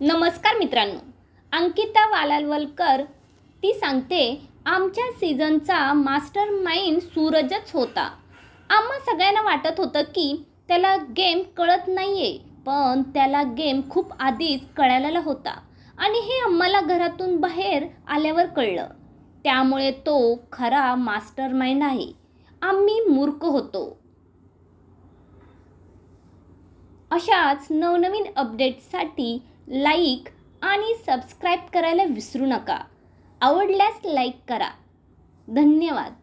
नमस्कार मित्रांनो, अंकिता वालावलकर ती सांगते आमच्या सीझनचा मास्टर माइंड सूरजच होता. आम्हा सगळ्यांना वाटत होतं की त्याला गेम कळत नाही आहे, पण त्याला गेम खूप आधीच कळालेला होता आणि हे आम्हाला घरातून बाहेर आल्यावर कळलं. त्यामुळे तो खरा मास्टर माइंड आहे. आम्ही मूर्ख होतो. अशाच नवनवीन अपडेट्ससाठी लाईक आणि सबस्क्राईब करायला विसरू नका. आवडल्यास लाईक करा. धन्यवाद.